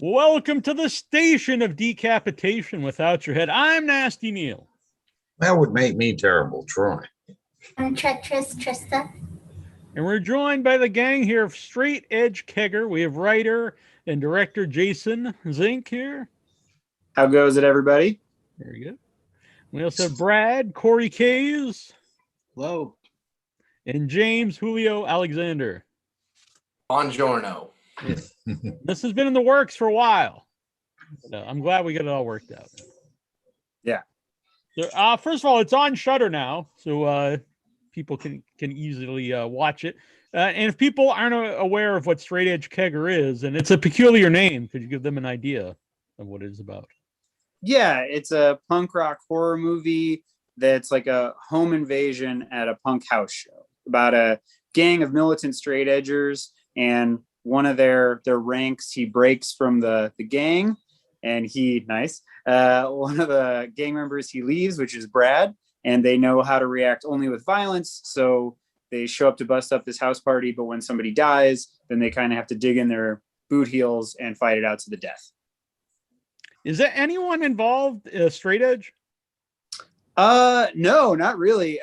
Welcome to the station of decapitation without your head. I'm Nasty Neal. That would make me terrible, Troy. I'm Treacherous, Trista. And we're joined by the gang here of Straight Edge Kegger. We have writer and director Jason Zink here. How goes it, everybody? Very good. We also have Brad, Cory Kays. Hello. And James Julio Alexander. Buongiorno. This has been in the works for a while. I'm glad we got it all worked out. Yeah. So, first of all, it's on Shudder now, so people can easily watch it. And if people aren't aware of what Straight Edge Kegger is, and it's a peculiar name, could you give them an idea of what it is about? Yeah, it's a punk rock horror movie that's like a home invasion at a punk house show about a gang of militant straight edgers, and one of their ranks, he breaks from the gang, and one of the gang members, he leaves, which is Brad, and they know how to react only with violence, so they show up to bust up this house party, but when somebody dies, then they kind of have to dig in their boot heels and fight it out to the death. Is there anyone involved, Straight Edge? No, not really.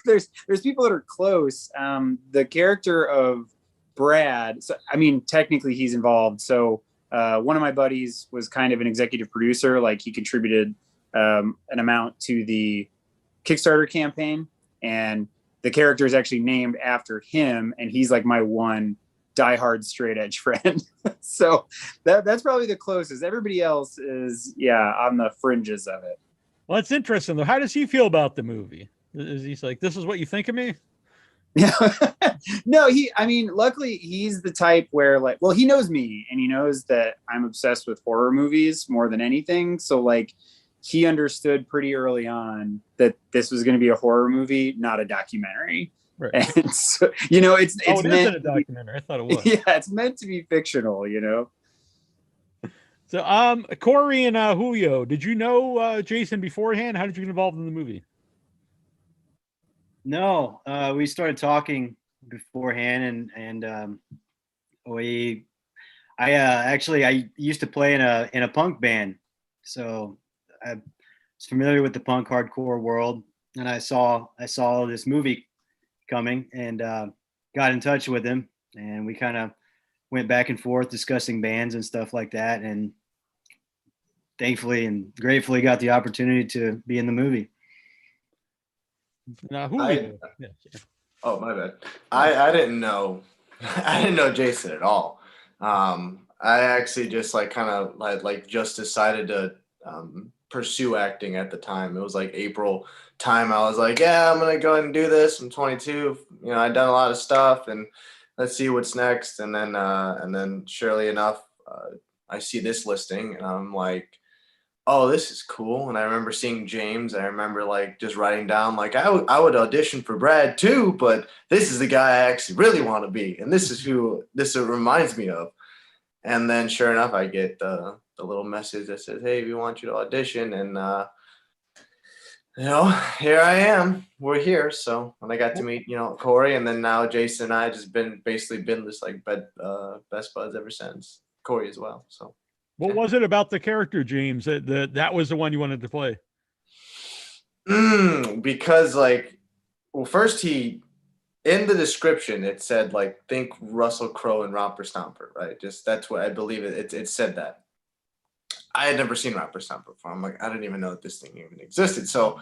There's people that are close. The character of Brad, so I mean, technically he's involved. So one of my buddies was kind of an executive producer, like he contributed an amount to the Kickstarter campaign, and the character is actually named after him, and he's like my one diehard straight edge friend. So that's probably the closest. Everybody else is on the fringes of it. Well, it's interesting though. How does he feel about the movie? Is he like, this is what you think of me? Yeah. No, luckily he's the type where he knows me, and he knows that I'm obsessed with horror movies more than anything. So like he understood pretty early on that this was going to be a horror movie, not a documentary. Right. And so, it's it meant isn't a documentary. I thought it was. Yeah, it's meant to be fictional, So, Cory and Julio, did you know Jason beforehand? How did you get involved in the movie? No, we started talking beforehand, and I used to play in a punk band, so I was familiar with the punk hardcore world, and I saw this movie coming, and got in touch with him, and we kind of went back and forth discussing bands and stuff like that, and thankfully and gratefully got the opportunity to be in the movie. Now, Oh, my bad. I didn't know. I didn't know Jason at all. I actually just just decided to pursue acting at the time. It was like April time. I was like, yeah, I'm gonna go ahead and do this. I'm 22. I'd done a lot of stuff, and let's see what's next. And then surely enough, I see this listing, and I'm like, oh, this is cool. And I remember seeing James. I remember just writing down I would audition for Brad too, but this is the guy I actually really want to be, and this is who this reminds me of. And then sure enough, I get the little message that says, hey, we want you to audition, and here I am. We're here. So when I got to meet Cory, and then now Jason and I just been this best buds ever since. Cory as well. So. What was it about the character, James, that was the one you wanted to play? Because first in the description, it said think Russell Crowe and Romper Stomper, right? Just that's what I believe it said that. I had never seen Romper Stomper before. I'm like, I didn't even know that this thing even existed. So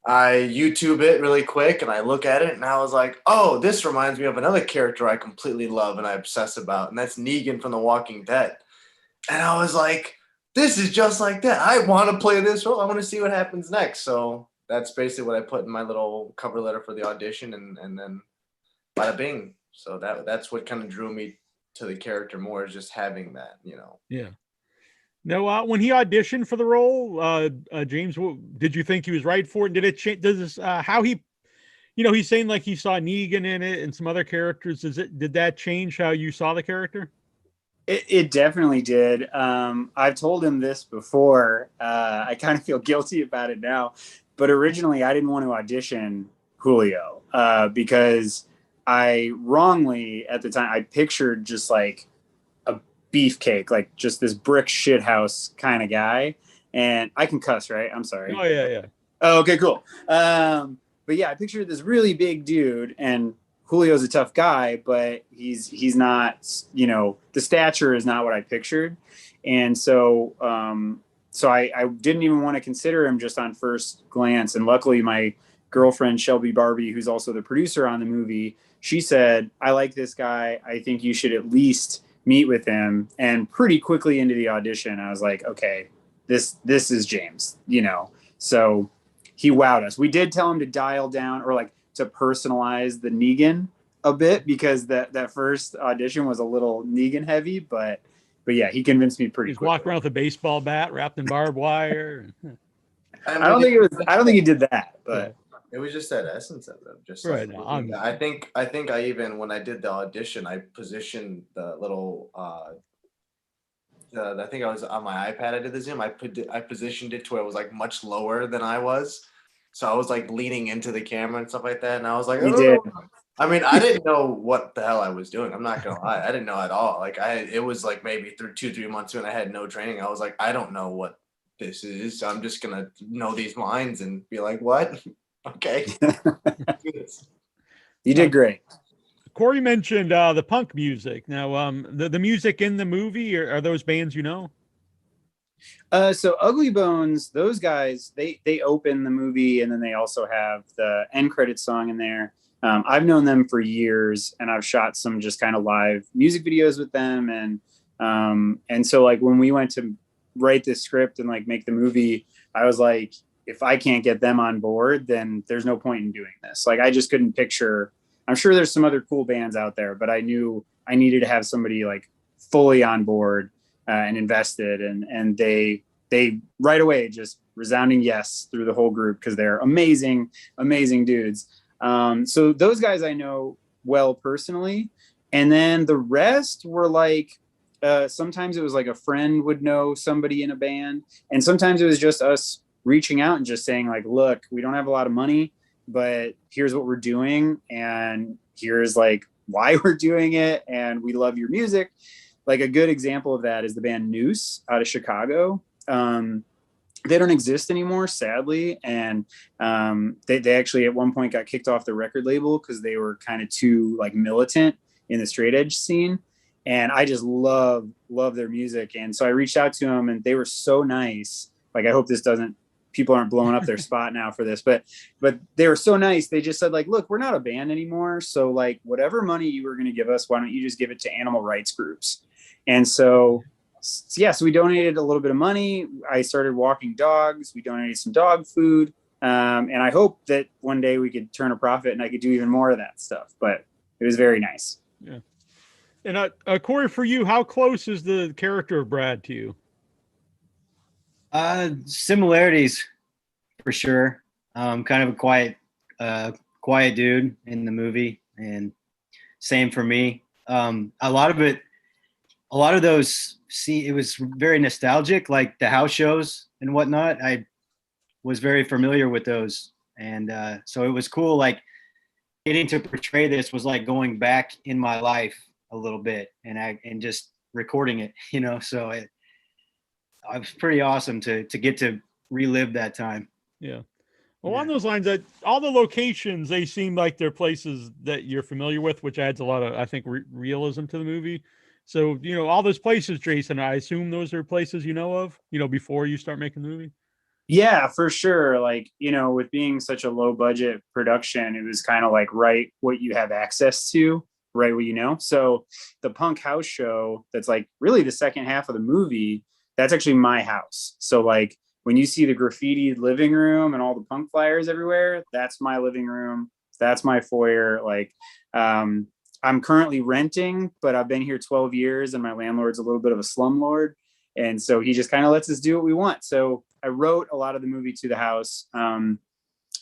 I YouTube it really quick, and I look at it, and I was like, oh, this reminds me of another character I completely love and I obsess about, and that's Negan from The Walking Dead. And I was like, this is just like that. I want to play this role. I want to see what happens next. So that's basically what I put in my little cover letter for the audition, and then bada bing. So that's what kind of drew me to the character more, is just having that, Yeah. Now, when he auditioned for the role, James, did you think he was right for it? Did it change? How he, he's saying he saw Negan in it and some other characters. Did that change how you saw the character? It definitely did. I've told him this before. I kind of feel guilty about it now, but originally I didn't want to audition Julio because I wrongly at the time I pictured just a beefcake, like just this brick shit house kind of guy. And I can cuss, right? I'm sorry. Oh yeah. Oh, okay, cool. But yeah, I pictured this really big dude, and Julio's a tough guy, but he's not, you know, the stature is not what I pictured. And so I didn't even want to consider him just on first glance. And luckily my girlfriend, Shelby Barbie, who's also the producer on the movie, she said, I like this guy. I think you should at least meet with him. And pretty quickly into the audition, I was like, okay, this is James, you know? So he wowed us. We did tell him to dial down, or like to personalize the Negan a bit, because that first audition was a little Negan heavy, but yeah, he convinced me pretty He's quickly. walking around with a baseball bat wrapped in barbed wire. I don't think he did that, but it was just that essence of them. Just right. like, I think I even, when I did the audition, I positioned the little I think I was on my iPad. I did the Zoom. I positioned it to where it was like much lower than I was, so I was like leaning into the camera and stuff like that. And I was like, you did. I mean, I didn't know what the hell I was doing. I'm not gonna lie, I didn't know at all. Like it was like maybe through 2-3 months when I had no training. I was like, I don't know what this is. So I'm just gonna know these lines and be like, what? Okay. You did great. Cory mentioned the punk music. Now, the music in the movie, are those bands you know? So Ugly Bones, those guys, they open the movie, and then they also have the end credits song in there. I've known them for years, and I've shot some just kind of live music videos with them. And so like when we went to write this script and like make the movie, I was like, if I can't get them on board, then there's no point in doing this. Like I just couldn't picture. I'm sure there's some other cool bands out there, but I knew I needed to have somebody like fully on board and invested. And they right away just resounding yes through the whole group, because they're amazing dudes. So those guys I know well personally. And then the rest were like, sometimes it was like a friend would know somebody in a band. And sometimes it was just us reaching out and just saying like, look, we don't have a lot of money, but here's what we're doing, and here's like why we're doing it, and we love your music. Like a good example of that is the band Noose out of Chicago. They don't exist anymore, sadly, and they actually at one point got kicked off the record label because they were kind of too like militant in the straight edge scene. And I just love their music, and so I reached out to them, and they were so nice. Like I hope people aren't blowing up their spot now for this, but they were so nice. They just said like, look, we're not a band anymore. So like whatever money you were going to give us, why don't you just give it to animal rights groups? And so we donated a little bit of money. I started walking dogs. We donated some dog food. And I hope that one day we could turn a profit and I could do even more of that stuff, but it was very nice. Yeah. And Cory, for you, how close is the character of Brad to you? Similarities for sure. Kind of a quiet dude in the movie, and same for me. A lot of those, it was very nostalgic, like the house shows and whatnot. I was very familiar with those, and so it was cool. Like getting to portray this was like going back in my life a little bit, and just recording it, you know. So it was pretty awesome to get to relive that time. Yeah. Well, on those lines, that all the locations, they seem like they're places that you're familiar with, which adds a lot of, I think, realism to the movie. So, you know, all those places, Jason, I assume those are places you know of, you know, before you start making the movie. Yeah, for sure. Like, you know, with being such a low budget production, it was kind of like write what you have access to, right what you know. So the punk house show, that's like really the second half of the movie, that's actually my house. So like when you see the graffitied living room and all the punk flyers everywhere, that's my living room. That's my foyer. Like, I'm currently renting, but I've been here 12 years and my landlord's a little bit of a slumlord. And so he just kind of lets us do what we want. So I wrote a lot of the movie to the house. The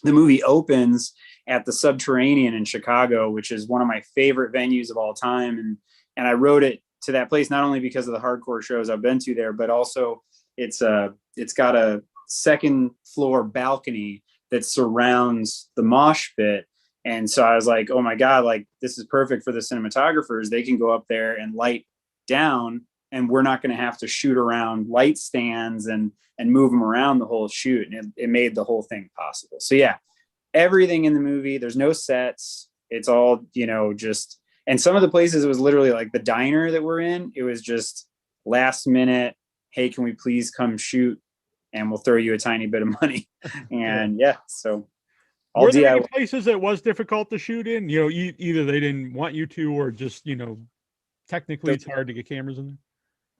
movie opens at the Subterranean in Chicago, which is one of my favorite venues of all time. And I wrote it to that place, not only because of the hardcore shows I've been to there, but also it's got a second floor balcony that surrounds the mosh pit. And so I was like, oh my God, like this is perfect for the cinematographers. They can go up there and light down and we're not going to have to shoot around light stands and move them around the whole shoot. And it made the whole thing possible. So yeah, everything in the movie, there's no sets. It's all, just, and some of the places it was literally like the diner that we're in. It was just last minute. Hey, can we please come shoot? And we'll throw you a tiny bit of money. And so were there any places that was difficult to shoot in? Either they didn't want you to, or just, technically it's hard to get cameras in there.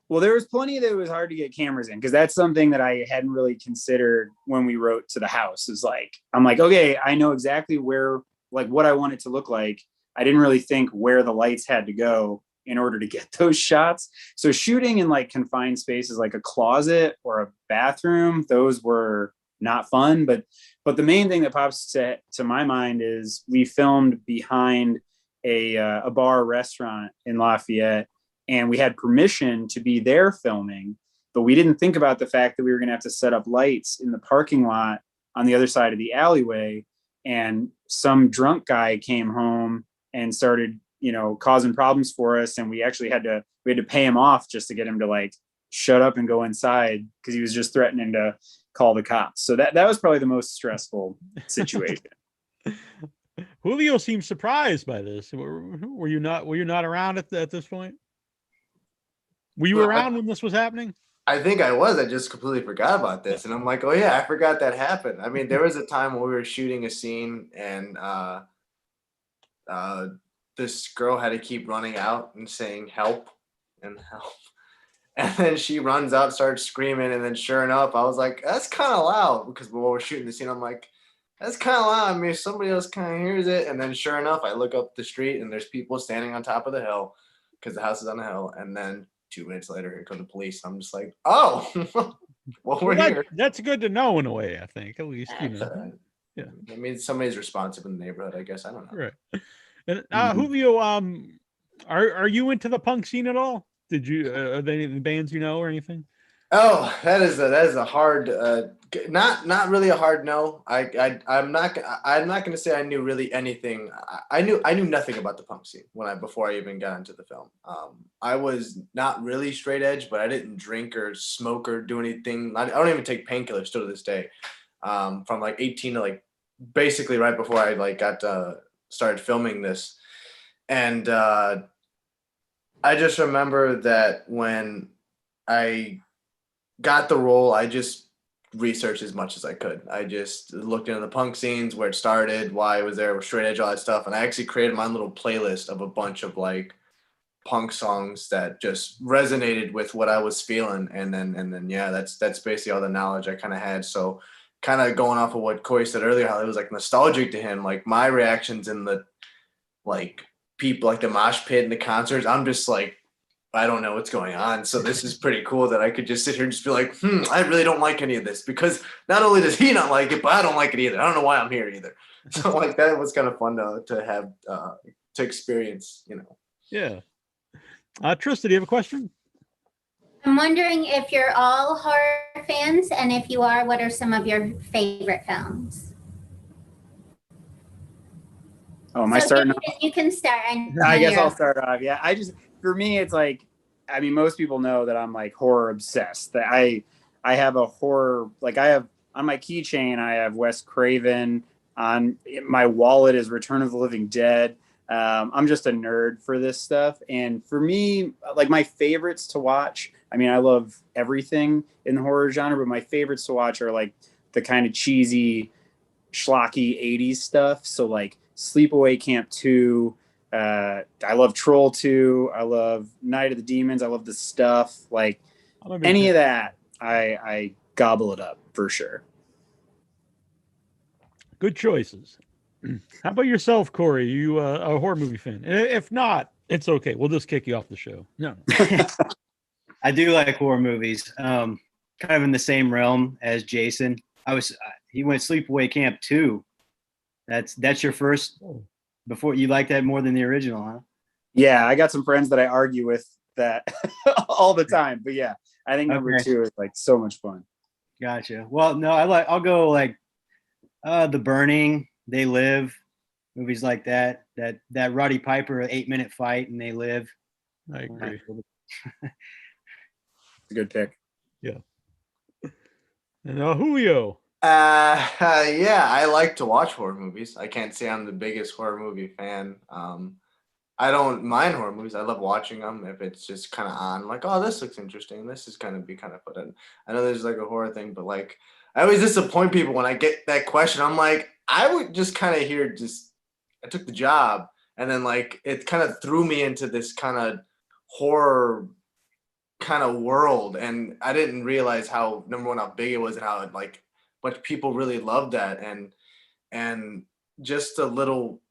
Well, there was plenty that it was hard to get cameras in, because that's something that I hadn't really considered when we wrote to the house. Is like, I'm like, okay, I know exactly where, like, what I want it to look like. I didn't really think where the lights had to go in order to get those shots. So shooting in like confined spaces like a closet or a bathroom, those were not fun. But the main thing that pops to my mind is we filmed behind a bar restaurant in Lafayette, and we had permission to be there filming, but we didn't think about the fact that we were going to have to set up lights in the parking lot on the other side of the alleyway. And some drunk guy came home and started, causing problems for us. And we actually had to pay him off just to get him to like shut up and go inside, because he was just threatening to call the cops. So that was probably the most stressful situation. Julio seems surprised by this. Were you not around at this point? Were you around when this was happening? I think I was. I just completely forgot about this. And I'm like, oh yeah, I forgot that happened. I mean, there was a time when we were shooting a scene and this girl had to keep running out and saying help and help. And then she runs out, starts screaming, and then sure enough, I was like, that's kind of loud, because while we're shooting the scene, I'm like, that's kind of loud. I mean, if somebody else kind of hears it. And then sure enough, I look up the street and there's people standing on top of the hill, because the house is on the hill. And then 2 minutes later, here come the police. I'm just like, oh, well, we're here. That's good to know in a way, I think, at least, Yeah. I mean, somebody's responsive in the neighborhood, I guess. I don't know. Right. And Julio, are you into the punk scene at all? Did you, are there any bands or anything? Oh, that is a hard, not really a hard no. I'm not going to say I knew really anything. I knew nothing about the punk scene before I even got into the film. I was not really straight edge, but I didn't drink or smoke or do anything. I don't even take painkillers still to this day. From like 18 to like basically right before I like got started filming this, and I just remember that when I got the role, I just researched as much as I could. I just looked into the punk scenes, where it started, why it was there, with straight edge, all that stuff. And I actually created my own little playlist of a bunch of like punk songs that just resonated with what I was feeling. And then yeah, that's basically all the knowledge I kind of had. So kind of going off of what Cory said earlier, how it was like nostalgic to him, like my reactions in the like people, like the mosh pit and the concerts, I'm just like, I don't know what's going on. So this is pretty cool that I could just sit here and just be like, I really don't like any of this, because not only does he not like it, but I don't like it either. I don't know why I'm here either. So like that was kind of fun to have to experience, Yeah. Trista, do you have a question? I'm wondering if you're all horror fans, and if you are, what are some of your favorite films? Oh, am I starting? You can start. I guess I'll start off. Yeah, for me, it's like, I mean, most people know that I'm like horror obsessed. That I have a horror, like I have on my keychain, I have Wes Craven. On my wallet is Return of the Living Dead. I'm just a nerd for this stuff. And for me, like my favorites to watch, I mean, I love everything in the horror genre, but my favorites to watch are like the kind of cheesy, schlocky 80s stuff. So like Sleepaway Camp 2, I love Troll 2, I love Night of the Demons, I love The Stuff. Like any of that, I gobble it up for sure. Good choices. How about yourself, Cory? You a horror movie fan? And if not, it's okay. We'll just kick you off the show. No. I do like horror movies. Kind of in the same realm as Jason. He went Sleepaway Camp 2. That's your first. Before you like that more than the original, huh? Yeah, I got some friends that I argue with that all the time. But yeah, I think number 2 is like so much fun. Gotcha. Well, no, I'll go like The Burning, They Live, movies like that. That Roddy Piper 8-minute fight and They Live. I agree. a good pick. And Julio. Yeah, I like to watch horror movies. I can't say I'm the biggest horror movie fan. I don't mind horror movies. I love watching them if it's just kind of on, like, oh, this looks interesting. This is kind of be kind of put in. I know there's like a horror thing, but like, I always disappoint people when I get that question. I'm like, I would just kind of hear I took the job, and then like it kind of threw me into this kind of horror kind of world, and I didn't realize how, number one, how big it was, and how like much people really loved that, and just a little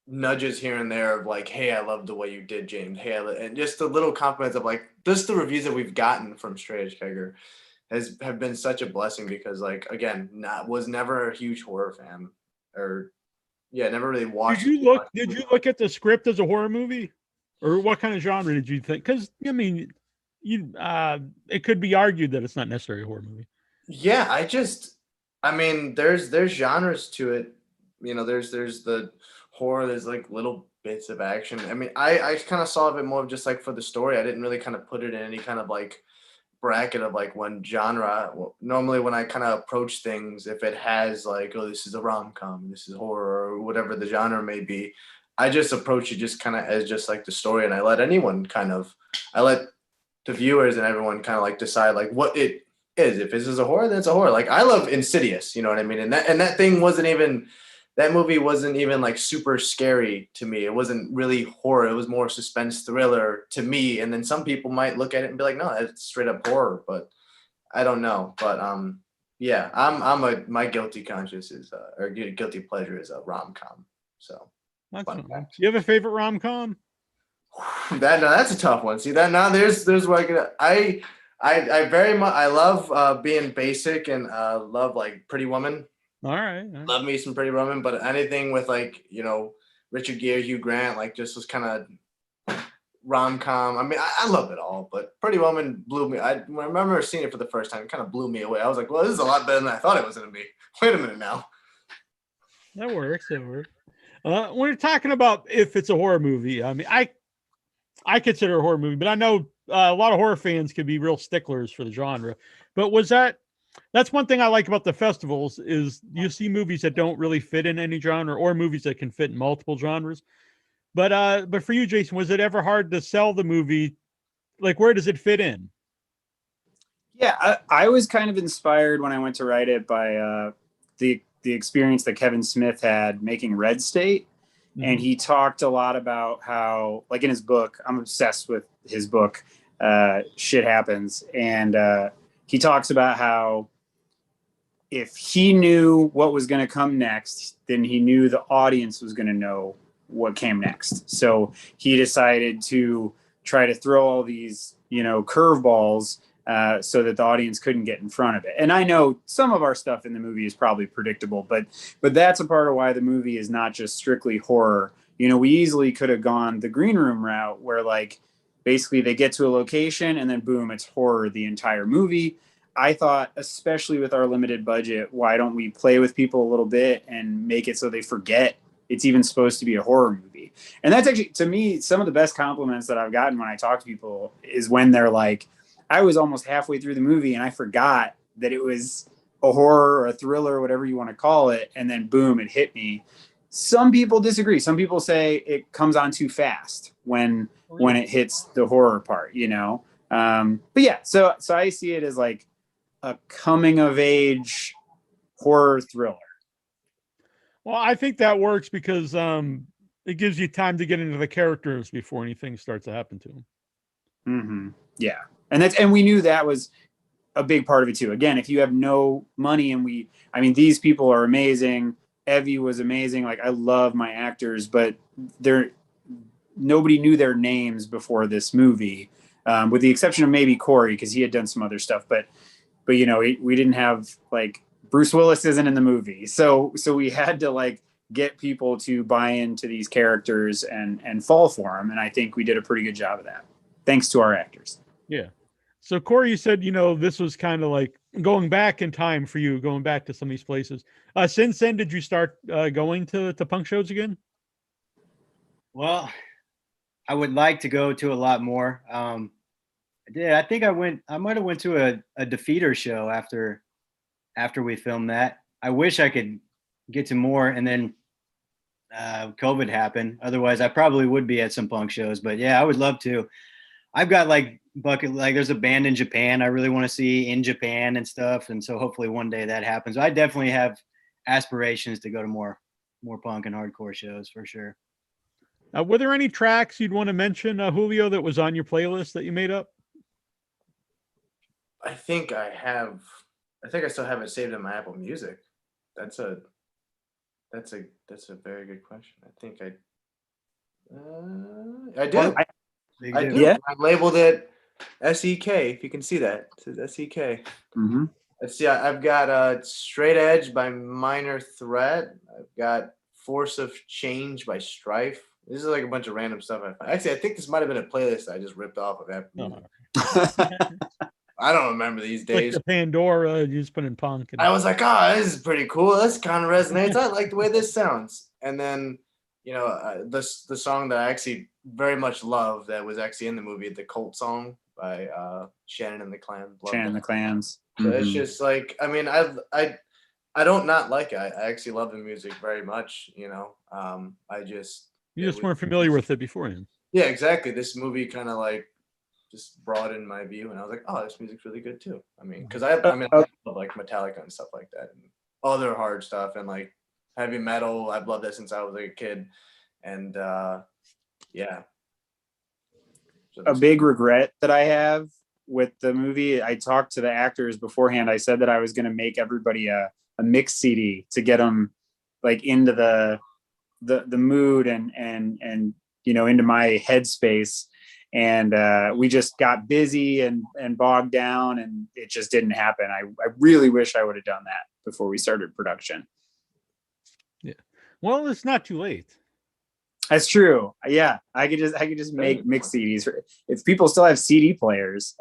nudges here and there of like, hey, I love the way you did, James. Hey, and just the little compliments of like just the reviews that we've gotten from Straight Edge Kegger have been such a blessing, because like, again, was never a huge horror fan, or never really watched. Did you look at the script as a horror movie, or what kind of genre did you think? Because I mean, it could be argued that it's not necessarily a horror movie. Yeah, I mean, there's genres to it. You know, there's the horror, there's like little bits of action. I mean, I kind of saw a bit more of just like for the story. I didn't really kind of put it in any kind of like bracket of like one genre. Well, normally when I kind of approach things, if it has like, oh, this is a rom-com, this is horror, or whatever the genre may be, I just approach it just kind of as just like the story, and I let the viewers and everyone kind of like decide like what it is. If this is a horror, then it's a horror. Like, I love Insidious, you know what I mean? And that thing that movie wasn't even like super scary to me. It wasn't really horror. It was more suspense thriller to me. And then some people might look at it and be like, no, it's straight up horror, but I don't know. But yeah, my guilty conscience is or guilty pleasure is a rom-com. So Do you have a favorite rom-com? That's a tough one. See that now there's like I very much, I love being basic, and love like Pretty Woman. All right. Love me some Pretty Woman, but anything with like, you know, Richard Gere, Hugh Grant, like just was kind of rom-com. I mean, I love it all, but Pretty Woman blew me. I remember seeing it for the first time. It kind of blew me away. I was like, well, this is a lot better than I thought it was going to be. Wait a minute now. That works. When you're talking about if it's a horror movie, I mean, I consider it a horror movie, but I know a lot of horror fans can be real sticklers for the genre. But that's one thing I like about the festivals is you see movies that don't really fit in any genre, or movies that can fit in multiple genres. But for you, Jason, was it ever hard to sell the movie? Like, where does it fit in? Yeah, I was kind of inspired when I went to write it by the experience that Kevin Smith had making Red State. Mm-hmm. And he talked a lot about how, like in his book, I'm obsessed with his book, Shit Happens. And he talks about how if he knew what was going to come next, then he knew the audience was going to know what came next. So he decided to try to throw all these, curveballs so that the audience couldn't get in front of it. And I know some of our stuff in the movie is probably predictable, but that's a part of why the movie is not just strictly horror. We easily could have gone the Green Room route where like basically they get to a location and then boom, it's horror the entire movie. I thought, especially with our limited budget, why don't we play with people a little bit and make it so they forget it's even supposed to be a horror movie? And that's actually, to me, some of the best compliments that I've gotten when I talk to people is when they're like, I was almost halfway through the movie and I forgot that it was a horror or a thriller or whatever you want to call it. And then boom, it hit me. Some people disagree. Some people say it comes on too fast when it hits the horror part, But yeah, so I see it as like a coming of age horror thriller. Well, I think that works because it gives you time to get into the characters before anything starts to happen to them. Mm-hmm. Yeah. And we knew that was a big part of it too. Again, if you have no money these people are amazing. Evie was amazing. Like, I love my actors, but nobody knew their names before this movie, with the exception of maybe Cory, because he had done some other stuff, but we didn't have like Bruce Willis isn't in the movie. So we had to like get people to buy into these characters and fall for them. And I think we did a pretty good job of that. Thanks to our actors. Yeah. So Cory, you said, this was kind of like going back in time for you, going back to some of these places. Since then, did you start going to punk shows again? Well, I would like to go to a lot more. I did. I think I might have went to a Defeater show after we filmed that. I wish I could get to more, and then COVID happened. Otherwise, I probably would be at some punk shows. But yeah, I would love to. I've got like there's a band in Japan I really want to see in Japan and stuff, and so hopefully one day that happens. I definitely have aspirations to go to more punk and hardcore shows for sure. Were there any tracks you'd want to mention, Julio, that was on your playlist that you made up? I think I still have it saved in my Apple Music. That's a very good question. I think I do. Well, I do. Yeah. I labeled it SEK. If you can see that, it says SEK. Mm-hmm. Let's see. I've got Straight Edge by Minor Threat. I've got Force of Change by Strife. This is like a bunch of random stuff. Actually, I think this might have been a playlist I just ripped off of Apple Music. I don't remember these days. Like the Pandora, you just put in punk. I was like, oh, this is pretty cool. This kind of resonates. I like the way this sounds. And then, the song that I actually very much love that was actually in the movie, the Cult song by Shannon and the Clans. Shannon and the Clans. So it's just like, I mean, I don't not like it. I actually love the music very much. You just weren't familiar with it beforehand. Yeah, exactly. This movie kind of like just broadened my view, and I was like, oh, this music's really good too. I mean, because I love like Metallica and stuff like that, and other hard stuff, and like heavy metal. I've loved that since I was like a kid, and yeah. So A big regret that I have with the movie, I talked to the actors beforehand. I said that I was going to make everybody a mix CD to get them like into the mood and into my headspace. And we just got busy and bogged down, and it just didn't happen. I really wish I would have done that before we started production. Yeah. Well, it's not too late. That's true. Yeah, I could just make mix CDs. If people still have CD players,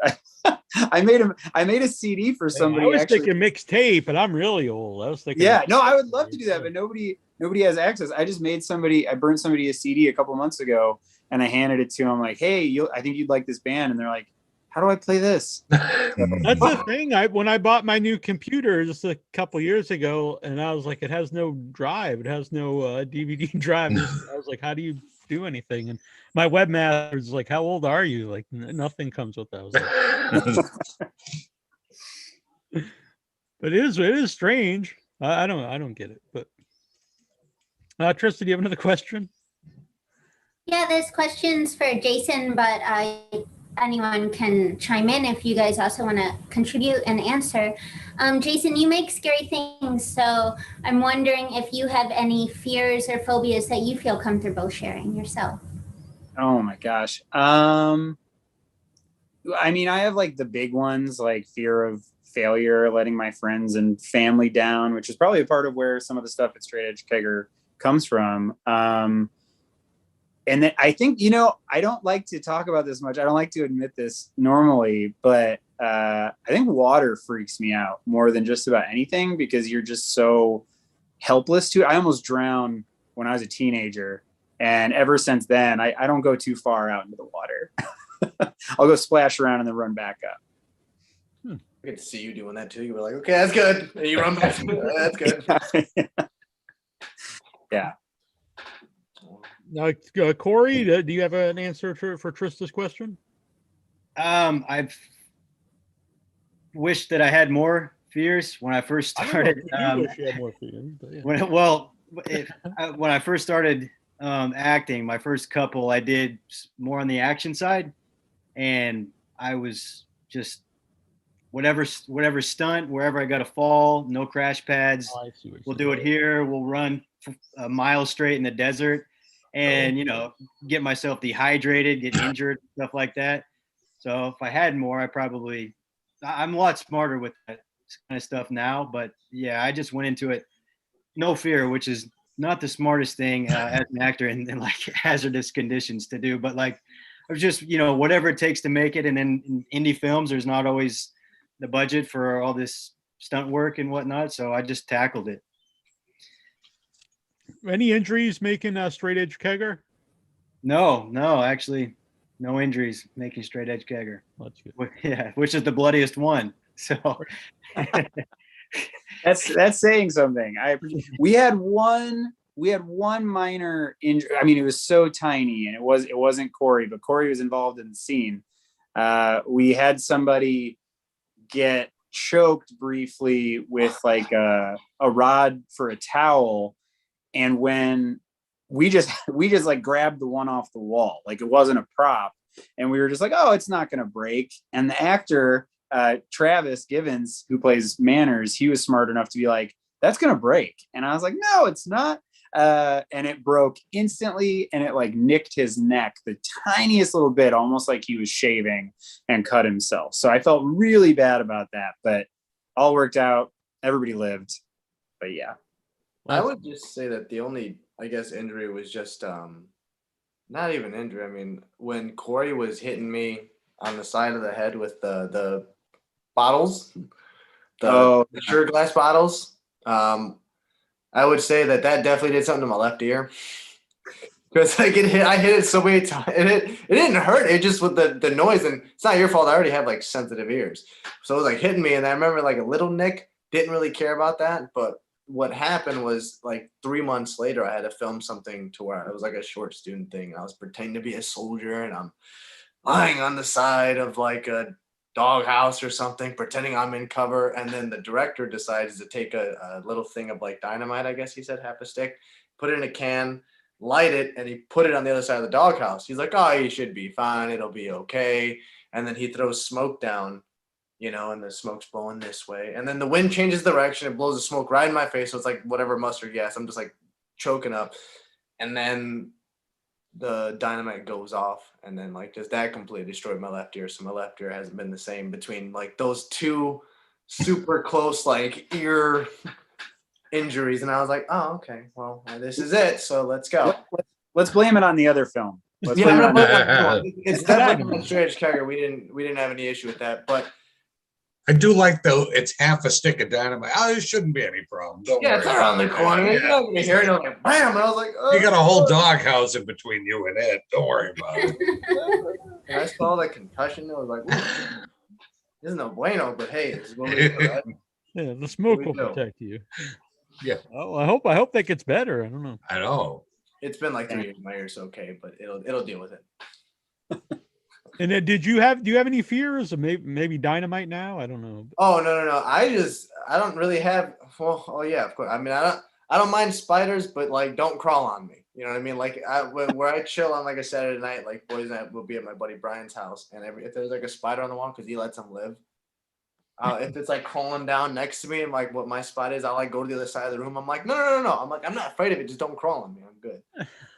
I made a CD for somebody. I was thinking mixtape, but I'm really old. I was thinking. Yeah, no, I would love to do that, but nobody has access. I burned somebody a CD a couple months ago, and I handed it to them like, hey, I think you'd like this band, and they're like, how do I play this? That's the thing. When I bought my new computer just a couple years ago, and I was like, it has no drive. It has no DVD drive. I was like, how do you do anything? And my webmaster was like, how old are you? Like, nothing comes with that. I was like, but it is strange. I don't get it. But Trista, do you have another question? Yeah, this question's for Jason, but anyone can chime in if you guys also want to contribute and answer. Jason, you make scary things, so I'm wondering if you have any fears or phobias that you feel comfortable sharing yourself. Oh my gosh. I mean, I have like the big ones, like fear of failure, letting my friends and family down, which is probably a part of where some of the stuff at Straight Edge Kegger comes from. And then I think, I don't like to talk about this much. I don't like to admit this normally, but I think water freaks me out more than just about anything, because you're just so helpless to it. I almost drowned when I was a teenager. And ever since then, I don't go too far out into the water. I'll go splash around and then run back up. I get to see you doing that too. You were like, okay, that's good. And you run back. That's good. Yeah. Now, Cory, do you have an answer for Trista's question? I've wished that I had more fears when I first started. Wish you had more fears, but yeah. When I first started acting, my first couple, I did more on the action side, and I was just whatever stunt, wherever I got to fall, no crash pads. Oh, I see what We'll you're do it here. We'll run a mile straight in the desert. And, get myself dehydrated, get injured, stuff like that. So if I had more, I'm a lot smarter with that kind of stuff now. But yeah, I just went into it, no fear, which is not the smartest thing as an actor in like hazardous conditions to do. But like, I was just, whatever it takes to make it. And then in indie films, there's not always the budget for all this stunt work and whatnot. So I just tackled it. Any injuries making Straight Edge Kegger? No, actually, No injuries, making Straight Edge Kegger. That's good. Yeah, which is the bloodiest one. So That's saying something. We had one minor injury. I mean, it was so tiny, and it wasn't Cory, but Cory was involved in the scene. We had somebody get choked briefly with like a rod for a towel, and when we just like grabbed the one off the wall, like it wasn't a prop, and we were just like, oh, it's not gonna break. And the actor Travis Givens, who plays Manners, he was smart enough to be like, that's gonna break. And I was like, no, it's not. And it broke instantly, and it like nicked his neck the tiniest little bit, almost like he was shaving and cut himself. So I felt really bad about that, but all worked out. Everybody lived. But yeah. I would just say that the only, I guess, injury was just not even injury. I mean, when Cory was hitting me on the side of the head with the bottles, the sure glass bottles, I would say that definitely did something to my left ear. Because like I hit it so many times, and it didn't hurt. It just with the noise, and it's not your fault. I already have like sensitive ears, so it was like hitting me, and I remember like a little nick. Didn't really care about that, but what happened was like 3 months later, I had to film something to where it was like a short student thing, and I was pretending to be a soldier, and I'm lying on the side of like a doghouse or something, pretending I'm in cover. And then the director decides to take a little thing of like dynamite, I guess he said, half a stick, put it in a can, light it, and he put it on the other side of the doghouse. He's like, oh, you should be fine. It'll be okay. And then he throws smoke down, and the smoke's blowing this way. And then the wind changes direction. It blows the smoke right in my face. So it's like whatever mustard gas. I'm just like choking up. And then the dynamite goes off, and then like just that completely destroyed my left ear. So my left ear hasn't been the same between like those two super close like ear injuries. And I was like, oh, okay, well, this is it. So let's go. Let's blame it on the other film. It's definitely on Straight Edge Kegger. We didn't have any issue with that, but I do like though it's half a stick of dynamite. Oh, there shouldn't be any problem. Don't worry. It's around the corner. You're not gonna hear it. I'm like, bam! And I was like, oh, you got a whole doghouse in between you and it. Don't worry about it. And I saw the concussion. I was like, this is no bueno. But hey, this is what we do, right? Yeah, the smoke will protect you. Yeah. Oh, I hope that gets better. I don't know. I know. It's been like 3 years. My ear's okay, but it'll deal with it. And then, do you have any fears of maybe dynamite now? I don't know. Oh no! I don't really have. Well, oh yeah, of course. I mean, I don't mind spiders, but like, don't crawl on me. You know what I mean? Like, where I chill on like a Saturday night, like boys and I will be at my buddy Brian's house, and if there's like a spider on the wall, because he lets them live. If it's like crawling down next to me, and like what my spot is, I'll like go to the other side of the room. I'm like, no. I'm like, I'm not afraid of it. Just don't crawl on me. I'm good.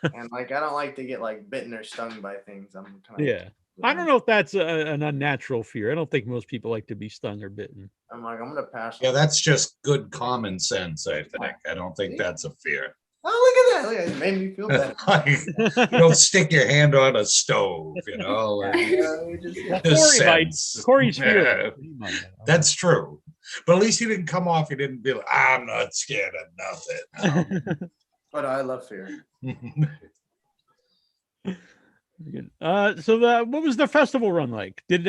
And like, I don't like to get like bitten or stung by things. I'm kind of I don't know if that's an unnatural fear. I don't think most people like to be stung or bitten. I'm like, I'm gonna pass. Yeah, that's just good common sense, I think. I don't think that's a fear. Oh, look at that. It made me feel better. You don't stick your hand on a stove, Cory's fear. That's true. But at least he didn't come off. He didn't be like, I'm not scared of nothing. No. But I love fear. So what was the festival run like? Did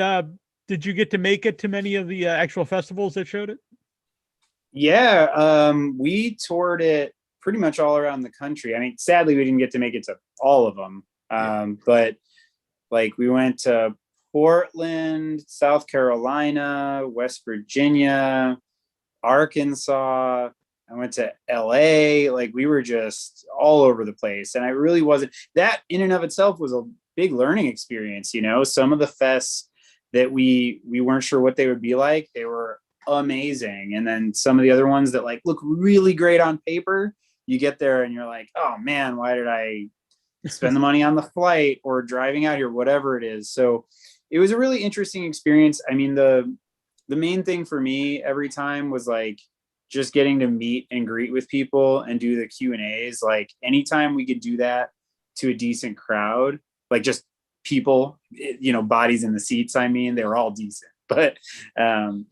you get to make it to many of the actual festivals that showed it? Yeah, we toured it pretty much all around the country. I mean, sadly, we didn't get to make it to all of them. But like we went to Portland, South Carolina, West Virginia, Arkansas. I went to LA. Like we were just all over the place. And I really wasn't, that in and of itself was a big learning experience. Some of the fests that we weren't sure what they would be like, they were amazing. And then some of the other ones that like look really great on paper, you get there and you're like, oh man, why did I spend the money on the flight or driving out here, whatever it is. So it was a really interesting experience. I mean, the main thing for me every time was like just getting to meet and greet with people and do the Q&As. Like anytime we could do that to a decent crowd, like just people, bodies in the seats. I mean, they were all decent, but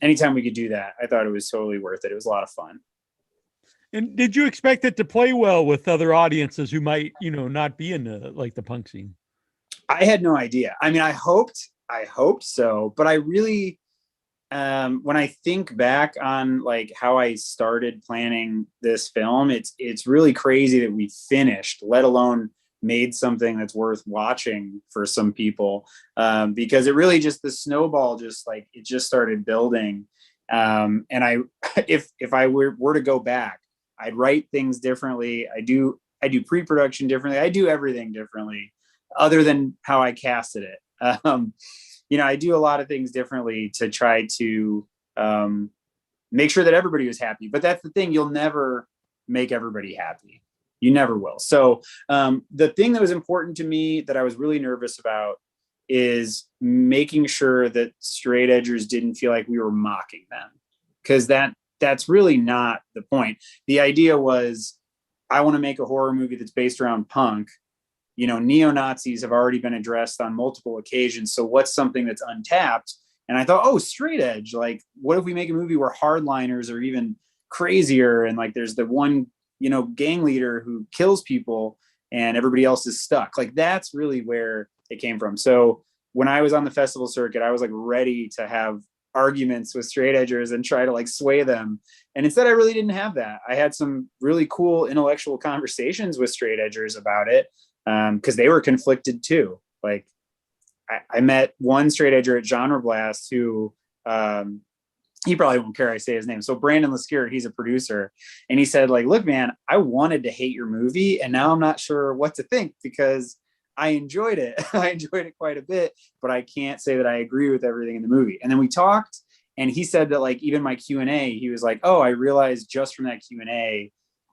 anytime we could do that, I thought it was totally worth it. It was a lot of fun. And did you expect it to play well with other audiences who might, not be in the punk scene? I had no idea. I mean, I hoped so, but I really, when I think back on like how I started planning this film, it's really crazy that we finished, let alone made something that's worth watching for some people, because it really just, the snowball just like, it just started building. And I, if I were to go back, I'd write things differently. I do pre-production differently. I do everything differently other than how I casted it. I do a lot of things differently to try to make sure that everybody was happy. But that's the thing, you'll never make everybody happy. You never will. So the thing that was important to me that I was really nervous about is making sure that straight edgers didn't feel like we were mocking them, because that's really not the point. The idea was, I want to make a horror movie that's based around punk. Neo-Nazis have already been addressed on multiple occasions. So what's something that's untapped? And I thought, oh, straight edge. Like, what if we make a movie where hardliners are even crazier? And like, there's the one, gang leader who kills people and everybody else is stuck. Like, that's really where it came from. So when I was on the festival circuit, I was like ready to have arguments with straight edgers and try to like sway them. And instead, I really didn't have that. I had some really cool intellectual conversations with straight edgers about it, because they were conflicted too. Like, I met one straight edger at Genre Blast who, he probably won't care I say his name. So Brandon Laskier, he's a producer, and he said, like, look, man, I wanted to hate your movie, and now I'm not sure what to think, because I enjoyed it. I enjoyed it quite a bit, but I can't say that I agree with everything in the movie. And then we talked, and he said that like, even my Q&A, he was like, oh, I realized just from that Q&A,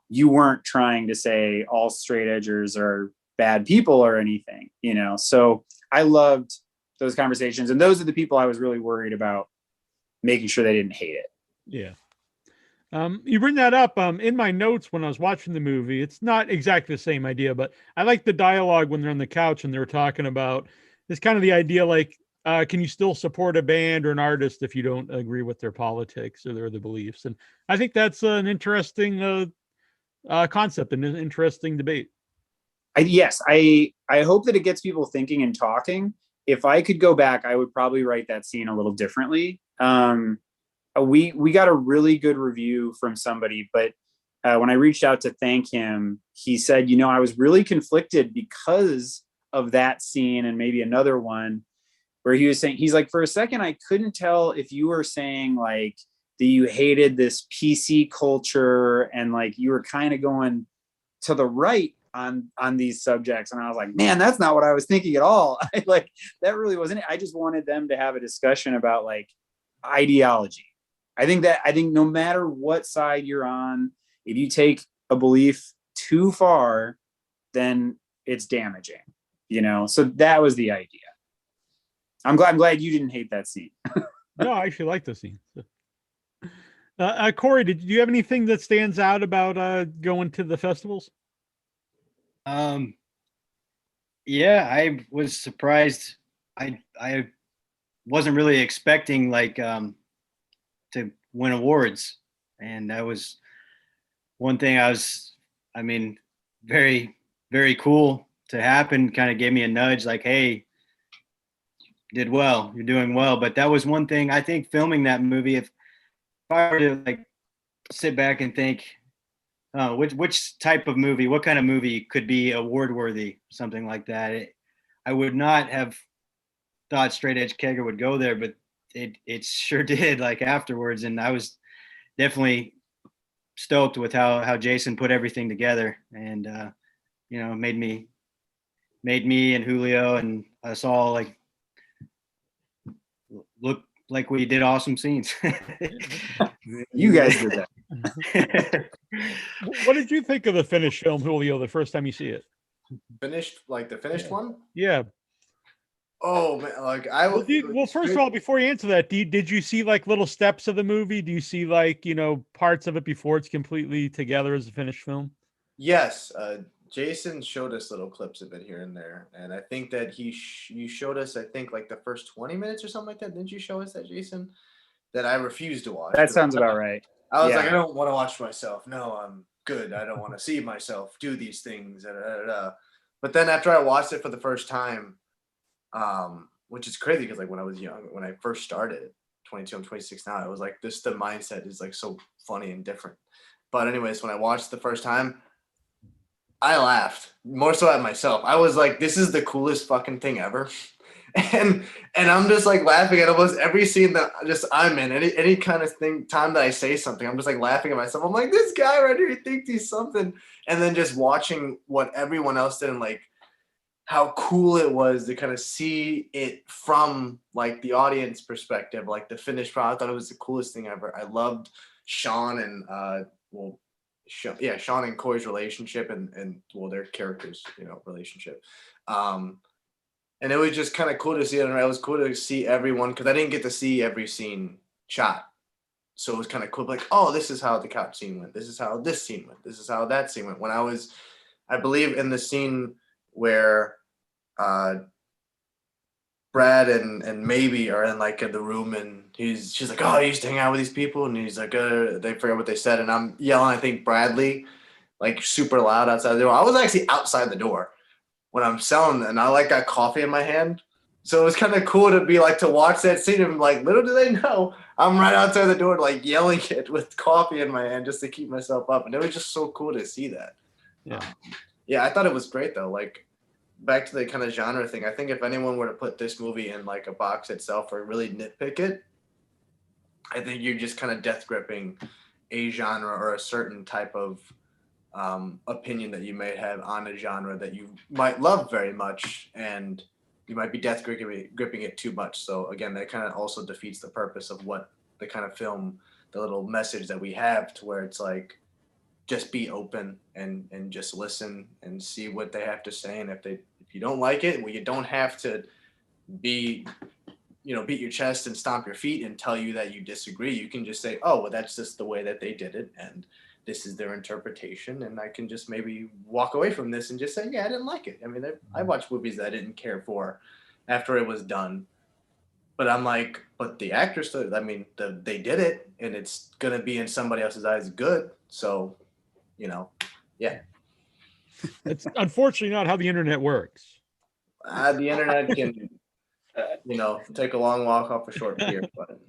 you weren't trying to say all straight edgers are bad people or anything, So I loved those conversations. And those are the people I was really worried about making sure they didn't hate it. Yeah. You bring that up in my notes when I was watching the movie. It's not exactly the same idea, but I like the dialogue when they're on the couch and they're talking about it's kind of the idea like, can you still support a band or an artist if you don't agree with their politics or their beliefs? And I think that's an interesting concept and an interesting debate. I hope that it gets people thinking and talking. If I could go back, I would probably write that scene a little differently. We got a really good review from somebody, but when I reached out to thank him, he said, I was really conflicted because of that scene and maybe another one where he was saying, he's like, for a second, I couldn't tell if you were saying like that you hated this PC culture and like you were kind of going to the right on these subjects. And I was like, man, that's not what I was thinking at all. That really wasn't it. I just wanted them to have a discussion about like ideology. I think no matter what side you're on, if you take a belief too far, then it's damaging, So that was the idea. I'm glad you didn't hate that scene. No, I actually like the scene. Cory, did you have anything that stands out about going to the festivals? Yeah, I was surprised. I wasn't really expecting like to win awards, and that was one thing very, very cool to happen. Kind of gave me a nudge like, hey, did well, you're doing well. But that was one thing I think filming that movie, if I were to like sit back and think, which type of movie, what kind of movie could be award worthy, something like that, I would not have thought Straight Edge Kegger would go there, but it sure did, like afterwards. And I was definitely stoked with how Jason put everything together, and made me and Julio and us all like look like we did awesome scenes. You guys did that. What did you think of the finished film, Julio, the first time you see it? Finished, like the finished one? Yeah. Oh man, like well, first of all, before you answer that, did you see like little steps of the movie? Do you see like parts of it before it's completely together as a finished film? Yes, Jason showed us little clips of it here and there, and I think that you showed us, I think, like the first 20 minutes or something like that. Didn't you show us that, Jason? That I refused to watch. That sounds about right. I was like, I don't want to watch myself. No, I'm good. I don't want to see myself do these things. But then after I watched it for the first time, which is crazy because like when I was young, when I first started, 22, I'm 26 now, I was like, this, the mindset is like so funny and different. But anyways, when I watched the first time, I laughed more so at myself. I was like, this is the coolest fucking thing ever. And I'm just like laughing at almost every scene that just I'm in. Any kind of thing, time that I say something, I'm just like laughing at myself. I'm like, this guy right here, he thinks he's something. And then just watching what everyone else did and like how cool it was to kind of see it from like the audience perspective, like the finished product. I thought it was the coolest thing ever. I loved Sean and Sean and Cory's relationship and well, their characters, relationship. And it was just kind of cool to see it. And it was cool to see everyone, because I didn't get to see every scene shot. So it was kind of cool. Like, oh, this is how the couch scene went. This is how this scene went. This is how that scene went. When I believe in the scene where Brad and Maybe are in like in the room, and she's like, oh, I used to hang out with these people. And he's like, they forgot what they said. And I'm yelling, I think Bradley, like super loud outside the door. I was actually outside the door when I'm selling, and I like got coffee in my hand. So it was kind of cool to be like, to watch that scene and like, little do they know, I'm right outside the door, like yelling it with coffee in my hand just to keep myself up. And it was just so cool to see that. Yeah. I thought it was great though. Like back to the kind of genre thing. I think if anyone were to put this movie in like a box itself or really nitpick it, I think you're just kind of death gripping a genre or a certain type of opinion that you may have on a genre that you might love very much, and you might be death gripping it too much. So again, that kind of also defeats the purpose of what the kind of film, the little message that we have, to where it's like, just be open and just listen and see what they have to say. And if you don't like it, well, you don't have to beat your chest and stomp your feet and tell you that you disagree. You can just say, oh, well, that's just the way that they did it, and this is their interpretation, and I can just maybe walk away from this and just say, yeah, I didn't like it. I mean, I watched movies that I didn't care for after it was done, but I'm like, but the actors, I mean, they did it, and it's going to be in somebody else's eyes good. So, yeah. It's unfortunately not how the internet works. The internet can, take a long walk off a short pier. But.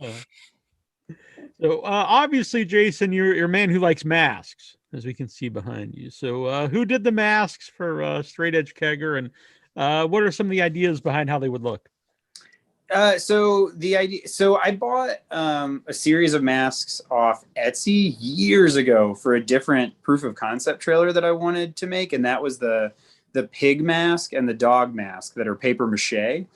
So obviously, Jason, you're a man who likes masks, as we can see behind you. So who did the masks for Straight Edge Kegger, and what are some of the ideas behind how they would look? So I bought a series of masks off Etsy years ago for a different proof of concept trailer that I wanted to make, and that was the pig mask and the dog mask that are paper mache.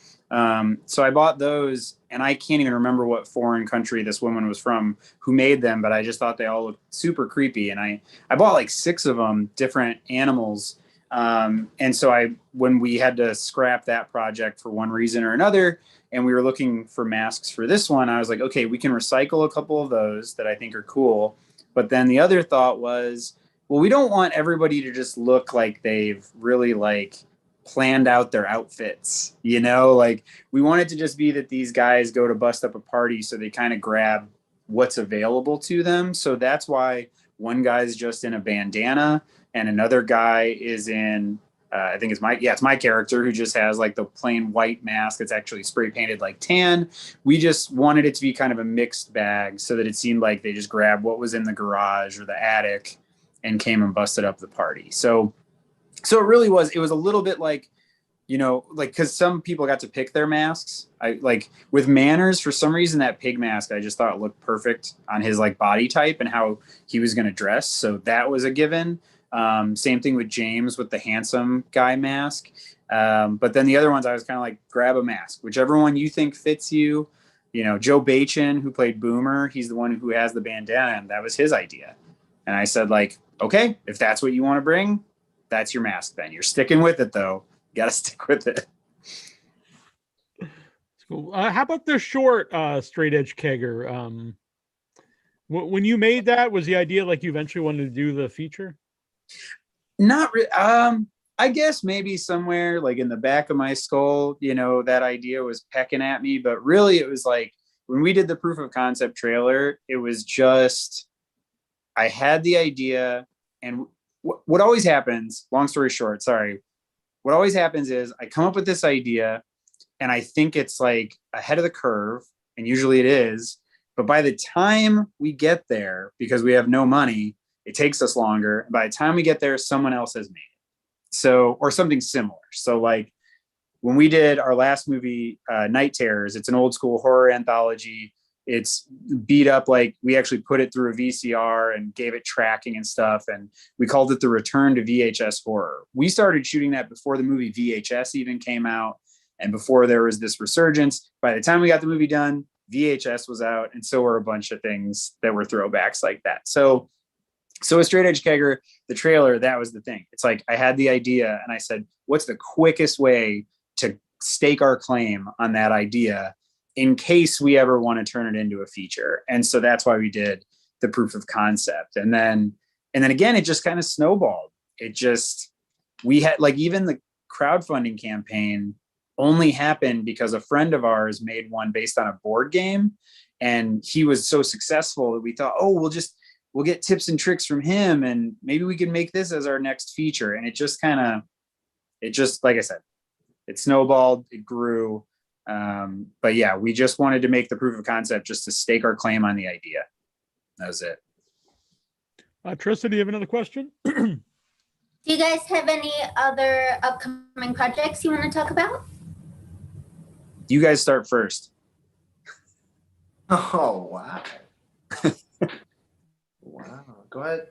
So I bought those, and I can't even remember what foreign country this woman was from who made them, but I just thought they all looked super creepy. And I bought like 6 of them, different animals. And so when we had to scrap that project for one reason or another, and we were looking for masks for this one, I was like, okay, we can recycle a couple of those that I think are cool. But then the other thought was, well, we don't want everybody to just look like they've really like planned out their outfits, like we want it to just be that these guys go to bust up a party, so they kind of grab what's available to them. So that's why one guy's just in a bandana and another guy is in I think it's my character who just has like the plain white mask that's actually spray painted like tan. We just wanted it to be kind of a mixed bag so that it seemed like they just grabbed what was in the garage or the attic and came and busted up the party. So it really was, it was a little bit like, because some people got to pick their masks. I like with Manners, for some reason, that pig mask, I just thought looked perfect on his like body type and how he was going to dress. So that was a given. Same thing with James with the handsome guy mask. But then the other ones, I was kind of like, grab a mask, whichever one you think fits you. Joe Bachin, who played Boomer, he's the one who has the bandana, and that was his idea. And I said, like, okay, if that's what you want to bring, that's your mask then. You're sticking with it, though. You got to stick with it. Cool. How about the short Straight Edge Kegger? When you made that, was the idea like you eventually wanted to do the feature? Not really. I guess maybe somewhere like in the back of my skull, that idea was pecking at me. But really, it was like when we did the proof of concept trailer, it was just I had the idea, and what always happens, long story short, sorry, what always happens is I come up with this idea, and I think it's like ahead of the curve, and usually it is. But by the time we get there, because we have no money, it takes us longer. By the time we get there, someone else has made it. So, or something similar. So like when we did our last movie, Night Terrors, it's an old school horror anthology. It's beat up. Like we actually put it through a VCR and gave it tracking and stuff. And we called it the return to VHS horror. We started shooting that before the movie VHS even came out. And before there was this resurgence. By the time we got the movie done, VHS was out, and so were a bunch of things that were throwbacks like that. So with Straight Edge Kegger, the trailer, that was the thing. It's like I had the idea and I said, what's the quickest way to stake our claim on that idea in case we ever want to turn it into a feature? And so that's why we did the proof of concept. And then again, it just kind of snowballed. We had like even the crowdfunding campaign only happened because a friend of ours made one based on a board game, and he was so successful that we thought, oh, we'll get tips and tricks from him, and maybe we can make this as our next feature. And it just like I said, it snowballed, it grew. But yeah, we just wanted to make the proof of concept just to stake our claim on the idea. That was it. Trista, do you have another question? Do you guys have any other upcoming projects you want to talk about? You guys start first. Oh, wow. Wow. Go ahead.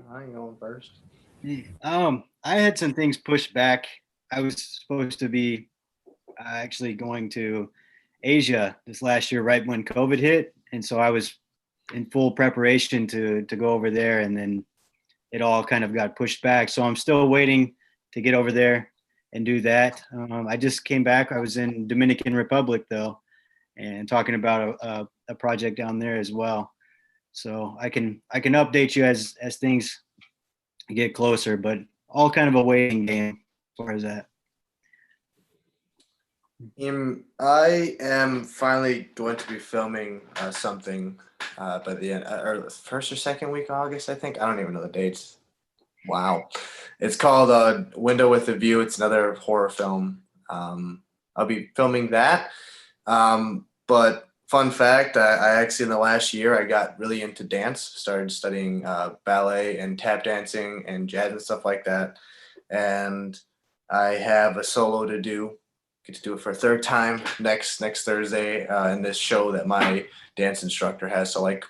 I'm going first. I had some things pushed back. I was supposed to be actually going to Asia this last year, right when COVID hit. And so I was in full preparation to go over there, and then it all kind of got pushed back. So I'm still waiting to get over there and do that. I just came back. I was in Dominican Republic though, and talking about a project down there as well. So I can update you as things get closer, but all kind of a waiting game as far as that. I am finally going to be filming something by the end, or first or second week of August, I think. I don't even know the dates. Wow. It's called Window with a View. It's another horror film. I'll be filming that. But fun fact, I actually in the last year, I got really into dance, started studying ballet and tap dancing and jazz and stuff like that. And I have a solo to do. Get to do it for a third time next Thursday in this show that my dance instructor has. So like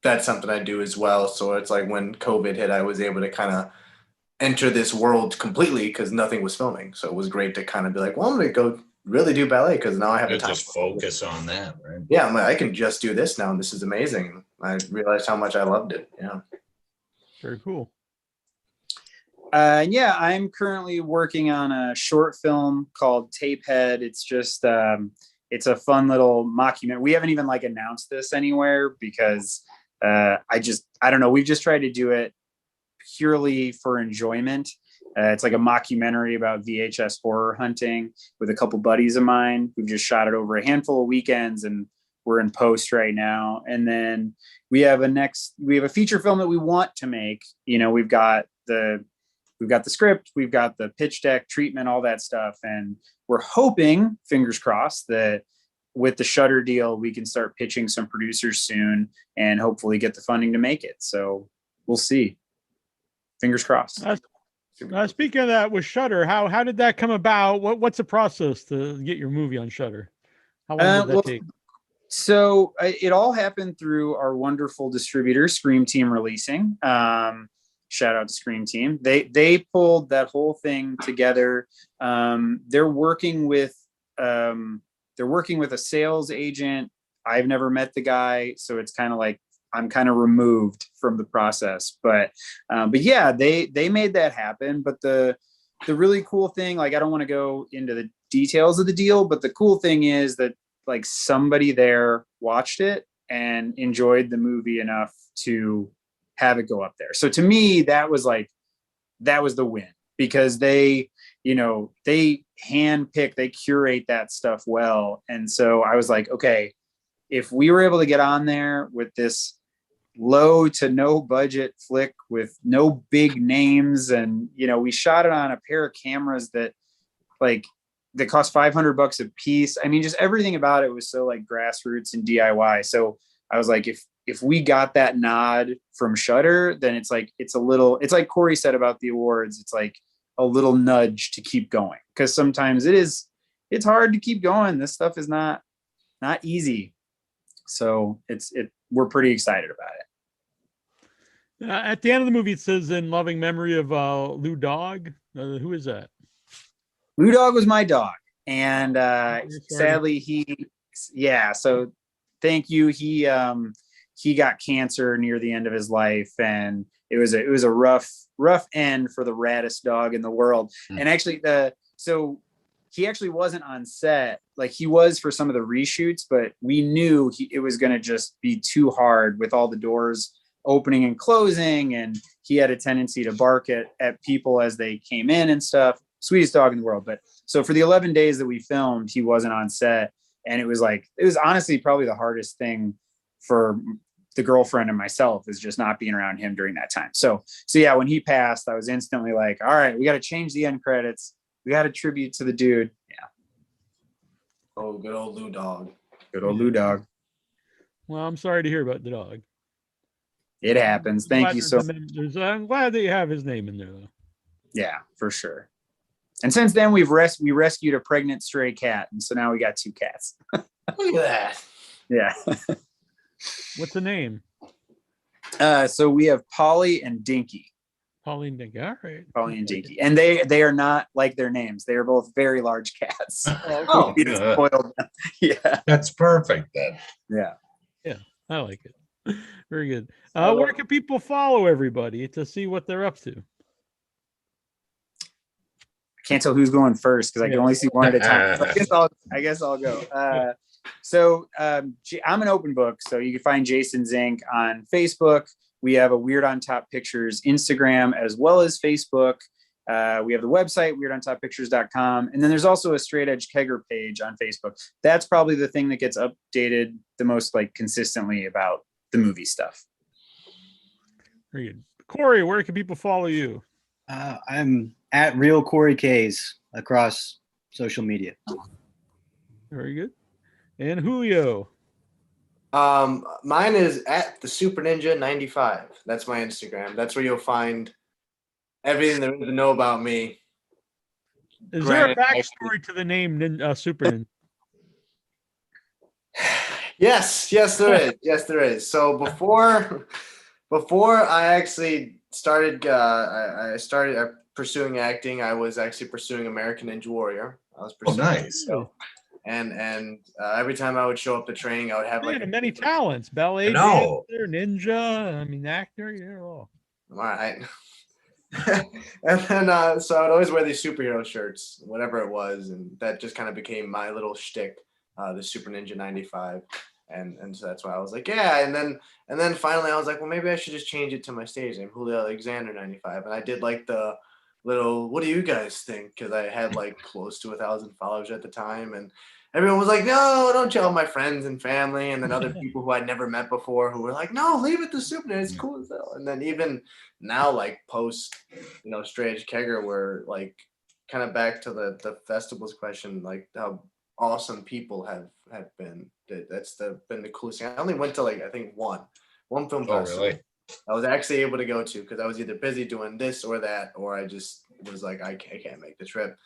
that's something I do as well. So it's like when COVID hit, I was able to kind of enter this world completely because nothing was filming. So it was great to kind of be like, well, I'm going to go really do ballet because now I have the time. Just focus on that, right? Yeah, I'm like, I can just do this now, and this is amazing. I realized how much I loved it. Yeah. Very cool. Yeah, I'm currently working on a short film called Tapehead. It's just it's a fun little mockumentary. We haven't even like announced this anywhere because I don't know. We've just tried to do it purely for enjoyment. It's like a mockumentary about VHS horror hunting with a couple buddies of mine. We've just shot it over a handful of weekends, and we're in post right now. And then we have a feature film that we want to make. You know, we've got the script, we've got the pitch deck, treatment, all that stuff. And we're hoping, fingers crossed, that with the Shudder deal, we can start pitching some producers soon and hopefully get the funding to make it. So we'll see. Fingers crossed. Speaking of that with Shudder, how did that come about? What's the process to get your movie on Shudder? How long did that take? So it all happened through our wonderful distributor, Scream Team Releasing. Shout out to Scream Team. They pulled that whole thing together. They're working with a sales agent. I've never met the guy, so it's kind of like I'm kind of removed from the process. But yeah, they made that happen. But the really cool thing, like I don't want to go into the details of the deal, but the cool thing is that like somebody there watched it and enjoyed the movie enough to have it go up there. So to me, that was the win, because they handpick, they curate that stuff well. And so I was like, okay, if we were able to get on there with this low to no budget flick with no big names, and we shot it on a pair of cameras that like they cost $500 a piece. I mean, just everything about it was so like grassroots and DIY. So I was like, if we got that nod from Shudder, then it's like like Cory said about the awards, it's like a little nudge to keep going, because sometimes it's hard to keep going. This stuff is not easy. So we're pretty excited about it. At the end of the movie, it says in loving memory of Lou Dog. Who is that? Lou Dog was my dog. And sadly so thank you. He got cancer near the end of his life, and it was a rough end for the raddest dog in the world. And actually he actually wasn't on set. Like, he was for some of the reshoots, but we knew it was going to just be too hard with all the doors opening and closing, and he had a tendency to bark at people as they came in and stuff. Sweetest dog in the world. But so for the 11 days that we filmed, he wasn't on set, and it was honestly probably the hardest thing for the girlfriend and myself, is just not being around him during that time. So yeah, when he passed, I was instantly like, all right, we got to change the end credits. We got a tribute to the dude. Yeah. Oh, good old Lou Dog. Good old Lou Dog. Well, I'm sorry to hear about the dog. It happens. Thank you so much. I'm glad that you have his name in there, though. Yeah, for sure. And since then, we rescued a pregnant stray cat, and so now we got 2 cats. Look at that. Yeah. What's the name? So we have Polly and Dinky. Polly and Dinky. All right. Polly and Dinky. And they are not like their names. They are both very large cats. Oh, We just spoiled them. Yeah. That's perfect then. Yeah. Yeah, I like it. Very good. Where can people follow everybody to see what they're up to? Can't tell who's going first because I can only see one at a time. So I guess I'll go. I'm an open book, so you can find Jason Zink on Facebook. We have a Weird on Top Pictures Instagram as well as Facebook. We have the website, weirdontoppictures.com. And then there's also a Straight Edge Kegger page on Facebook. That's probably the thing that gets updated the most, like, consistently about the movie stuff. Very good. Cory, where can people follow you? I'm at Real Cory Kays across social media. Very good. And Julio? Mine is at the Super Ninja 95. That's my Instagram. That's where you'll find everything there is to know about me. Is there a backstory to the name Super Ninja? Yes, there is. Yes, there is. So before I actually started, I started pursuing acting. I was actually pursuing American Ninja Warrior. I was pursuing nice. And every time I would show up to training, I would have like many talents: ballet dancer, ninja. I mean, actor. Yeah, all right. And then so I would always wear these superhero shirts, whatever it was, and that just kind of became my little shtick, the Super Ninja 95. And so that's why I was like, yeah. And then finally I was like, well, maybe I should just change it to my stage name, Julio Alexander 95. And I did like the little, what do you guys think? Because I had like close to 1,000 followers at the time, and everyone was like, no, don't tell my friends and family. And then other people who I'd never met before who were like, no, leave it to Super Ninja. It's cool as hell. And then even now, like post, Straight Edge Kegger, we're like kind of back to the festivals question, like how awesome people have been. That's been the coolest thing. I only went to like, I think one film festival. Really? I was actually able to go to because I was either busy doing this or that, or I just was like, I can't make the trip.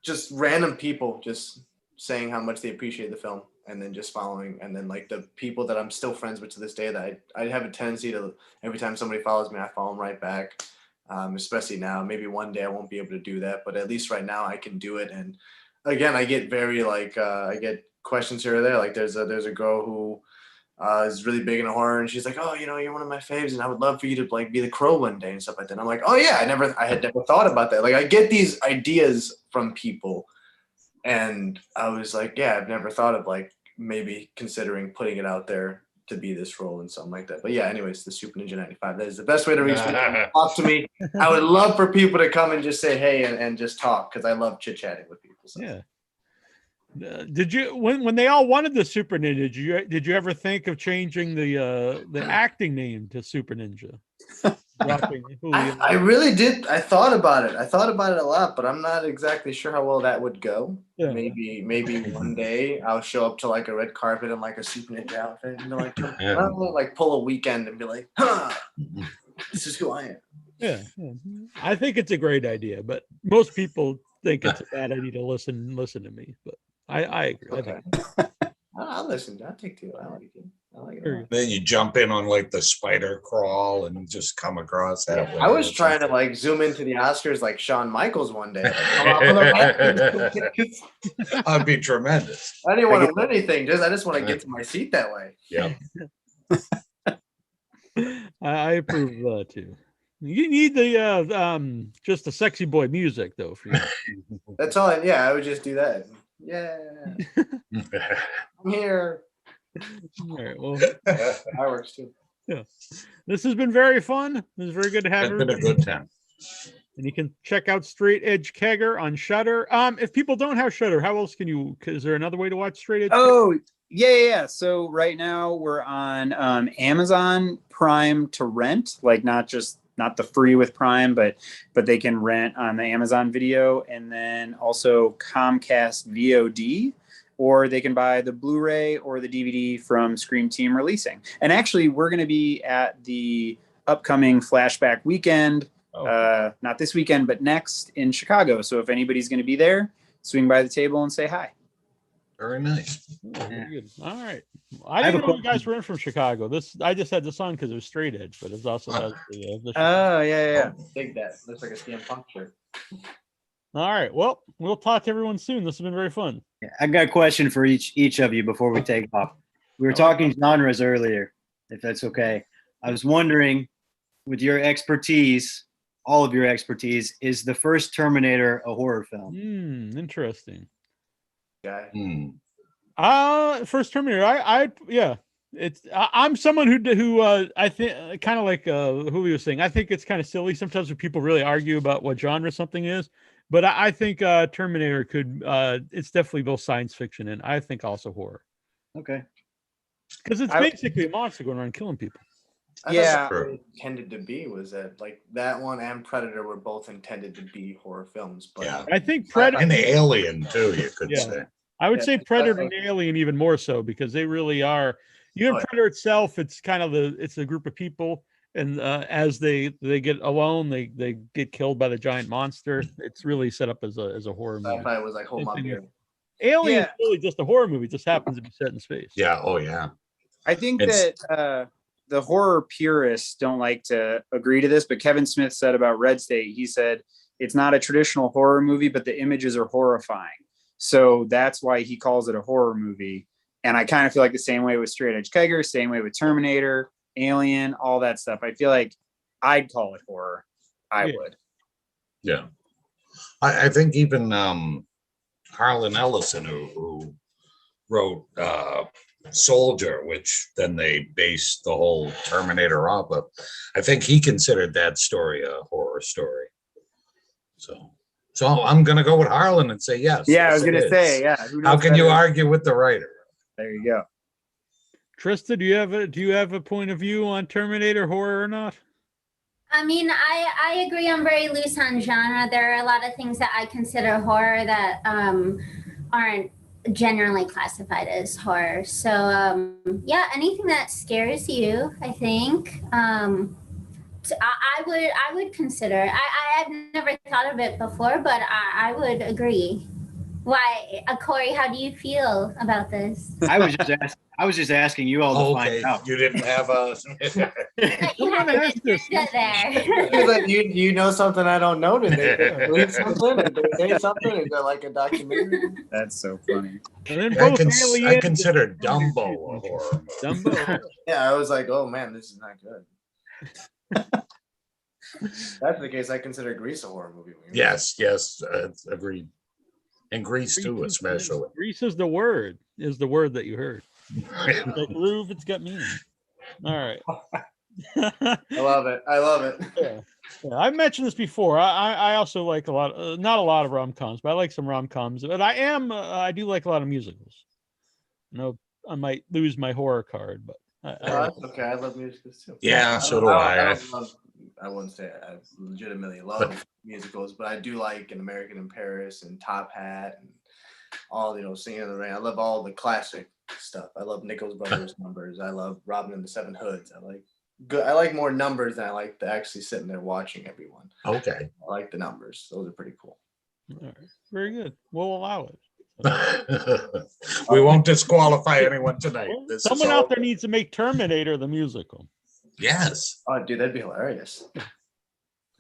Just random people just saying how much they appreciate the film, and then just following, and then like the people that I'm still friends with to this day that I have a tendency to, every time somebody follows me, I follow them right back. Especially now, maybe one day I won't be able to do that, but at least right now I can do it. And again, I get very like, I get questions here or there. Like there's a girl who is really big into horror, and she's like, oh, you're one of my faves, and I would love for you to like be the Crow one day and stuff like that. And I'm like, oh yeah, I had never thought about that. Like I get these ideas from people, and I was like, yeah, I've never thought of like maybe considering putting it out there to be this role and something like that. But yeah, anyways, the Super Ninja 95, that is the best way to reach me. Talk to me. I would love for people to come and just say hey and just talk, because I love chit-chatting with people. So. Yeah. Did you, when they all wanted the Super Ninja, did you ever think of changing the acting name to Super Ninja? dropping Julio. I really did. I thought about it. I thought about it a lot, but I'm not exactly sure how well that would go. Yeah. Maybe one day I'll show up to like a red carpet in like a super ninja outfit and be like, Yeah. well, like pull a weekend and be like, huh, this is who I am. Yeah, I think it's a great idea, but most people think it's a bad idea to listen to me. But I agree. Okay. I'll listen. I'll take two. I like it. I like it. A lot. Then you jump in on like the spider crawl and just come across that. I was trying to like zoom into the Oscars like Shawn Michaels one day. Like, come out for the That'd be tremendous. I didn't want to win anything. I just want to get to my seat that way. Yeah. I approve of that too. You need the just the sexy boy music though for you. That's all. I would just do that. Yeah, I'm here. All right, well, That works too. this has been very fun. It was very good to have It's been a everybody. good time. And you can check out Straight Edge Kegger on Shudder. If people don't have Shudder, how else can you? Is there another way to watch Straight Edge? Oh, yeah. So right now we're on Amazon Prime to rent, like not the free with Prime, but they can rent on the Amazon Video, and then also Comcast VOD, or they can buy the Blu-ray or the DVD from Scream Team Releasing. And actually, we're going to be at the upcoming Flashback Weekend. Not this weekend, but next in Chicago. So if anybody's going to be there, swing by the table and say hi. Very nice. Oh, very good. All right. I didn't know you guys were in from Chicago. I just had this on because it was Straight Edge, but it also has the Oh, yeah. Dig that. Looks like a CM Punk shirt. All right. Well, we'll talk to everyone soon. This has been very fun. Yeah, I got a question for each of you before we take off. We were talking genres earlier, if that's okay. I was wondering, with your expertise, all of your expertise, is the first Terminator a horror film? Interesting. Guy. First Terminator. Yeah. I'm someone who I think kind of like Julio was saying. I think it's kind of silly sometimes when people really argue about what genre something is. But I think Terminator could. It's definitely both science fiction and I think also horror. Okay. Because it's basically a monster going around killing people. I thought what it intended to be was that like that one and Predator were both intended to be horror films, but I think Predator and Alien too. You could say. I would say Predator and Alien even more so because they really are. Even Predator itself, it's kind of it's a group of people, and as they get alone, they get killed by the giant monster. It's really set up as a horror movie. I was like, hold my beer. Alien is really just a horror movie. It just happens to be set in space. Yeah. Oh yeah. I think that the horror purists don't like to agree to this, but Kevin Smith said about Red State, he said it's not a traditional horror movie, but the images are horrifying. So that's why he calls it a horror movie. And I kind of feel like the same way with Straight Edge Kegger, same way with Terminator, Alien, all that stuff. I feel like I'd call it horror. I would. Yeah. I think even Harlan Ellison, who wrote Soldier, which then they based the whole Terminator off of, I think he considered that story a horror story. So I'm going to go with Harlan and say yes. Yeah, I was going to say, How can you argue with the writer? There you go. Trista, do you have a point of view on Terminator horror or not? I mean, I agree. I'm very loose on genre. There are a lot of things that I consider horror that aren't generally classified as horror. So yeah, anything that scares you, I think. So I would consider. I have never thought of it before, but I would agree. Why, Cory? How do you feel about this? I was just asking you all to find out. You didn't have a. You have an agenda there. Like, you know something I don't know. Did they read something? Did they say something? Is there like a documentary? That's so funny. And then I both consider Dumbo a horror. Dumbo. Yeah, I was like, oh man, this is not good. That's the case. I consider Grease a horror movie. Yes, agreed. And Grease too, especially. Grease is the word that you heard. The groove, it's got meaning. All right. I love it. Yeah. I've mentioned this before. I also like not a lot of rom-coms, but I like some rom-coms. But I do like a lot of musicals. I might lose my horror card, but that's okay. I love musicals too. Yeah, so do I. I wouldn't say I legitimately love musicals, but I do like An American in Paris and Top Hat and all, Singing in the Rain. I love all the classic stuff. I love Nichols Brothers numbers. I love Robin and the Seven Hoods. I like more numbers than I like to actually sitting there watching everyone. Okay. I like the numbers. Those are pretty cool. All right. Very good. We'll allow it. We won't disqualify anyone tonight. Someone out there needs to make Terminator the musical. Yes. Oh, dude, that'd be hilarious.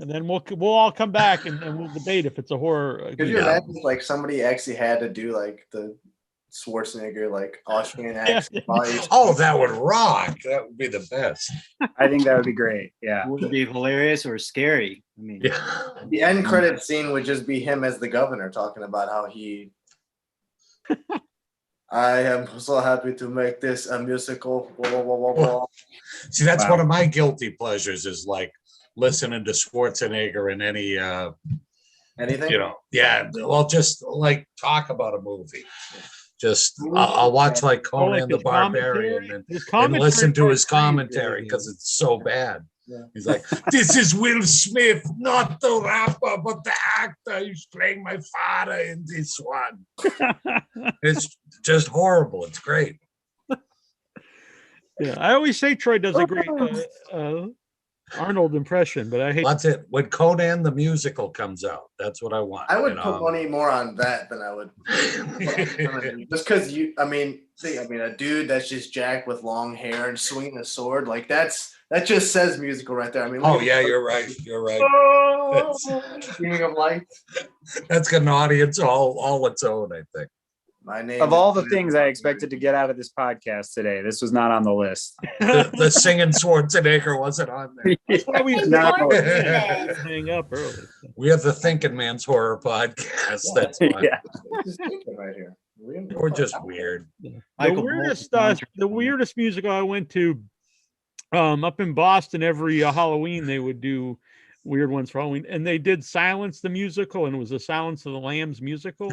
And then we'll all come back and we'll debate if it's a horror. Could you imagine if, somebody actually had to do the Schwarzenegger Austrian accent? Oh, that would rock. That would be the best. I think that would be great. Yeah. Would it be hilarious or scary? I mean, the end credit scene would just be him as the governor talking about how he. I am so happy to make this a musical. Blah, blah, blah, blah. See, that's one of my guilty pleasures is listening to Schwarzenegger in any anything. Yeah. Well, just talk about a movie. Just I'll watch Conan the Barbarian and listen to his commentary because it's so bad. Yeah. He's like, this is Will Smith, not the rapper, but the actor who's playing my father in this one. It's just horrible. It's great. Yeah, I always say Troy does a great Arnold impression, but I hate. That's it. When Conan the musical comes out, that's what I want. I would put money more on that than I would. Just because a dude that's just jacked with long hair and swinging a sword, that just says musical right there. Oh yeah, you're right. You're right. Beginning of light. That's got an audience all its own, I think. My name of all the things I expected to get out of this podcast today, this was not on the list. the singing Schwarzenegger wasn't on there. That's why we hang up early. We have the Thinking Man's Horror podcast. That's why. Yeah. Right here. We're just weird. The weirdest musical I went to, up in Boston, every Halloween they would do weird ones for Halloween, and they did Silence the musical, and it was a Silence of the Lambs musical.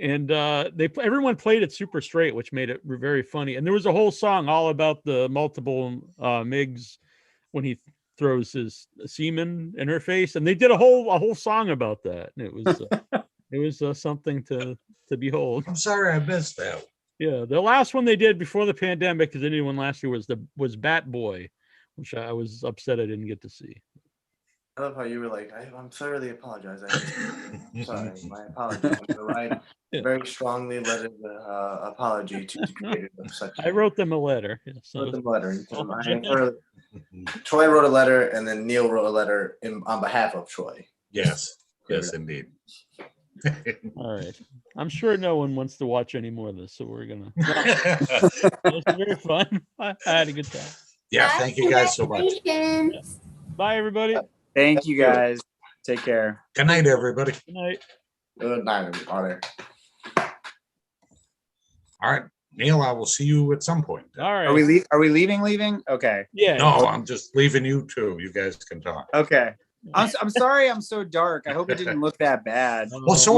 And everyone played it super straight, which made it very funny. And there was a whole song all about the multiple MIGs when he throws his semen in her face, and they did a whole song about that. And it was something to behold. I'm sorry I missed that. Yeah, the last one they did before the pandemic, because anyone last year was Bat Boy, which I was upset I didn't get to see. I love how you were like, I'm thoroughly apologize. I'm sorry, my apologies. I'm gonna write very strongly lettered apology to the creators of such. I wrote them a letter. Yeah, so wrote them a letter. Troy wrote a letter, and then Neal wrote a letter on behalf of Troy. Yes, yes, indeed. All right. I'm sure no one wants to watch any more of this, so we're gonna. It was very fun. I had a good time. Yeah, thank you guys so much. Bye, everybody. Thank you guys. Take care. Good night, everybody. Good night. Good night, everybody. All right, Neal, I will see you at some point. All right. Are we leaving? Okay. Yeah. No, I'm just leaving you too. You guys can talk. Okay. I'm sorry I'm so dark. I hope it didn't look that bad. Well, so